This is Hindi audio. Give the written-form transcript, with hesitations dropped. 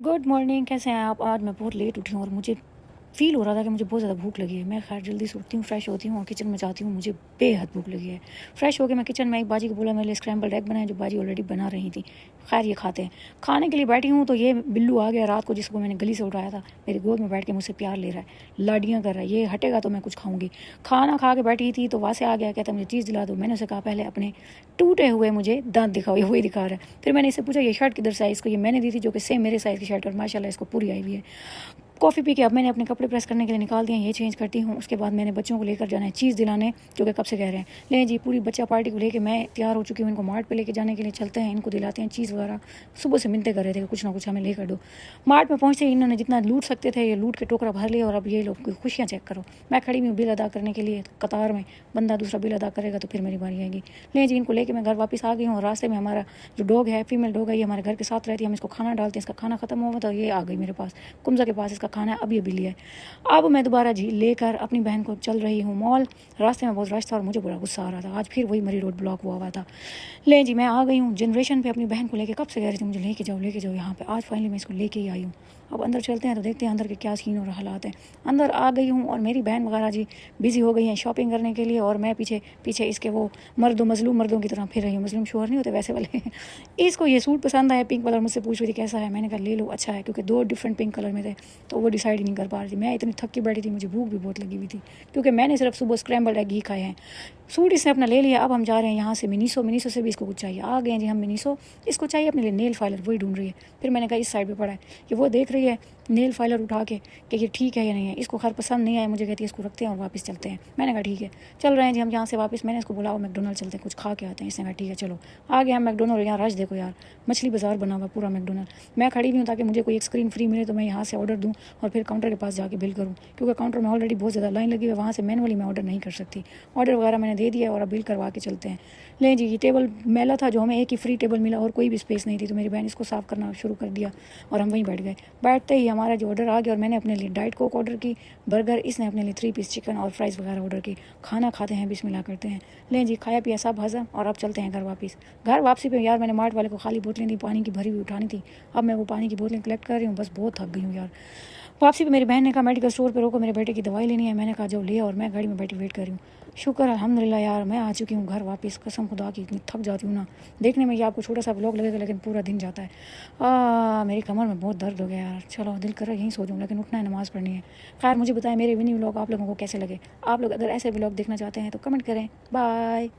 गुड मॉर्निंग, कैसे हैं आप? आज मैं बहुत लेट उठी हूँ और मुझे फ़ील हो रहा था कि मुझे बहुत ज़्यादा भूख लगी है। मैं खैर जल्दी से उठती हूँ, फ्रेश होती हूँ और किचन में जाती हूँ। मुझे बेहद भूख लगी है। फ्रेश होके मैं किचन में आई, बाजी को बोला मेरे लिए स्क्रैम्बल्ड एग बनाएं, जो बाजी ऑलरेडी बना रही थी। खैर ये खाते हैं। खाने के लिए बैठी हूँ तो ये बिल्लू आ गया रात को, जिसको मैंने गली से उठाया था। मेरी गोद में बैठ के मुझसे प्यार ले रहा है, लाडियाँ कर रहा है। ये हटेगा तो मैं कुछ खाऊंगी। खाना खा के बैठी थी तो वहाँ से आ गया, कहता मुझे चीज़ दिला दो। मैंने उसे कहा पहले अपने टूटे हुए मुझे दांत दिखाओ। ये वही दिखा रहा है। फिर मैंने इससे पूछा ये शर्ट किधर से आई? इसको ये मैंने दी थी, जो कि सेम मेरे साइज़ की शर्ट, और माशाल्लाह इसको पूरी आई हुई है। कॉफ़ी पी के अब मैंने अपने कपड़े प्रेस करने के लिए निकाल दिए, ये चेंज करती हूँ। उसके बाद मैंने बच्चों को लेकर जाना है चीज़ दिलाने, जो कि कब से कह रहे हैं। लें जी, पूरी बच्चा पार्टी को लेके मैं तैयार हो चुकी हूँ। इनको मार्ट पे लेके जाने के लिए चलते हैं, इनको दिलाते हैं चीज़ वगैरह। सुबह से मिलते कर रहे थे कि कुछ ना कुछ हमें लेकर दो। मार्ट में पहुँचते ही इन्होंने जितना लूट सकते थे ये लूट के टोकरा भर लिया, और अब ये लोग खुशियाँ चेक करो। मैं खड़ी हूँ बिल अदा करने के लिए कतार में, बंदा दूसरा बिल अदा करेगा तो फिर मेरी बारी आएगी। लें जी, इनको लेके मैं घर वापस आ गई हूँ। और रास्ते में हमारा जो डॉग है, फीमेल डॉग है, ये हमारे घर के साथ रहती है। हम इसको खाना डालते हैं, इसका खाना खत्म हुआ तो ये आ गई मेरे पास, कुमजा के पास। इसका खाना अभी अभी लिया है। अब मैं दोबारा जी लेकर अपनी बहन को चल रही हूँ मॉल। रास्ते में बहुत रश था और मुझे बड़ा गुस्सा आ रहा था। आज फिर वही मरी रोड ब्लॉक हुआ था। ले जी, मैं आ गई हूँ जनरेशन पे अपनी बहन को लेके। कब से कह रही थी मुझे लेके जाओ यहाँ पे। आज फाइनली मैं इसको लेके ही आई हूँ। अब अंदर चलते हैं तो देखते हैं अंदर के क्या सीन और हालात हैं। अंदर आ गई हूँ और मेरी बहन वगैरह जी बिज़ी हो गई हैं शॉपिंग करने के लिए, और मैं पीछे पीछे इसके वो मज़लूम मर्दों की तरह फिर रही हूँ। मज़लूम शोहर नहीं होते वैसे वाले। इसको ये सूट पसंद आया पिंक कलर, मुझसे पूछ रही थी कैसा है। मैंने कहा ले लो, अच्छा है, क्योंकि दो डिफरेंट पिंक कलर में थे तो वो डिसाइड ही नहीं कर पा रही थी। मैं इतनी थक के बैठी थी, मुझे भूख भी बहुत लगी हुई थी, क्योंकि मैंने सिर्फ सुबह स्क्रैम्बल्ड एग ही खाए हैं। सूट इसने अपना ले लिया। अब हम जा रहे हैं यहाँ से मिनीसो से भी इसको कुछ चाहिए। आ गए हैं जी हम मिनीसो। इसको चाहिए अपने लिए नेल फाइलर, वही ढूंढ रही है। फिर मैंने कहा इस साइड पे पड़ा है, कि वो देख रही है नेल फाइलर उठा के कि ये ठीक है या नहीं है। इसको खैर पसंद नहीं आया, मुझे कहती है इसको रखते हैं और वापस चलते हैं। मैंने कहा ठीक है, चल रहे हैं जी हम यहाँ से वापस। मैंने इसको बुलाओ मैकडोनल्ड चलते हैं, कुछ खा के आते हैं। इसने कहा ठीक है चलो। आ गया हम मैकडोनल्ड। यहाँ रश देखो यार, मछली बाजार बना हुआ पूरा मैकडोनल्ड। मैं खड़ी भी हूँ ताकि मुझे कोई एक स्क्रीन फ्री मिले तो मैं यहाँ से ऑर्डर दूँ और फिर काउंटर के पास जाके बिल करूँ, क्योंकि काउंटर में ऑलरेडी बहुत ज़्यादा लाइन लगी हुई है। वहाँ से मैनुअली मैं ऑर्डर नहीं कर सकती। ऑर्डर वगैरह मैंने दे दिया और अब बिल करवा के चलते हैं। लें जी, ये टेबल मैला था, जो हमें एक ही फ्री टेबल मिला और कोई भी स्पेस नहीं थी, तो मेरी बहन इसको साफ़ करना शुरू कर दिया और हम वहीं बैठ गए। बैठते ही हमारा जो ऑर्डर आ गया, और मैंने अपने लिए डाइट कोक ऑर्डर की, बर्गर, इसने अपने लिए 3 पीस चिकन और फ्राइज़ वगैरह ऑर्डर की। खाना खाते हैं, बिस्मिल्लाह करते हैं। लें जी, खाया पिया सब हज़म, और अब चलते हैं घर वापस। घर वापसी पे यार मैंने मार्ट वाले को खाली बोतलें दी, पानी की भरी हुई उठानी थी। अब मैं वो पानी की बोतलें कलेक्ट कर रही हूँ, बस बहुत थक गई हूँ यार। वापसी पे मेरी बहन ने कहा मेडिकल स्टोर पे रोको, मेरे बेटे की दवाई लेनी है। मैंने कहा जाओ ले, और मैं गाड़ी में बैठी वेट कर रही हूँ। शुक्र अल्हम्दुलिल्लाह यार, मैं आ चुकी हूँ घर वापस। कसम खुदा की इतनी थक जाती हूँ ना। देखने में ये आपको छोटा सा व्लॉग लगेगा, लेकिन पूरा दिन जाता है। मेरी कमर में बहुत दर्द हो गया यार। चलो दिल कर रहा है यहीं सो जाऊँ, लेकिन उठना है, नमाज़ पढ़नी है। खैर मुझे बताएं मेरे मिनी व्लॉग आप लोगों को कैसे लगे। आप लोग अगर ऐसे व्लॉग देखना चाहते हैं तो कमेंट करें। बाय।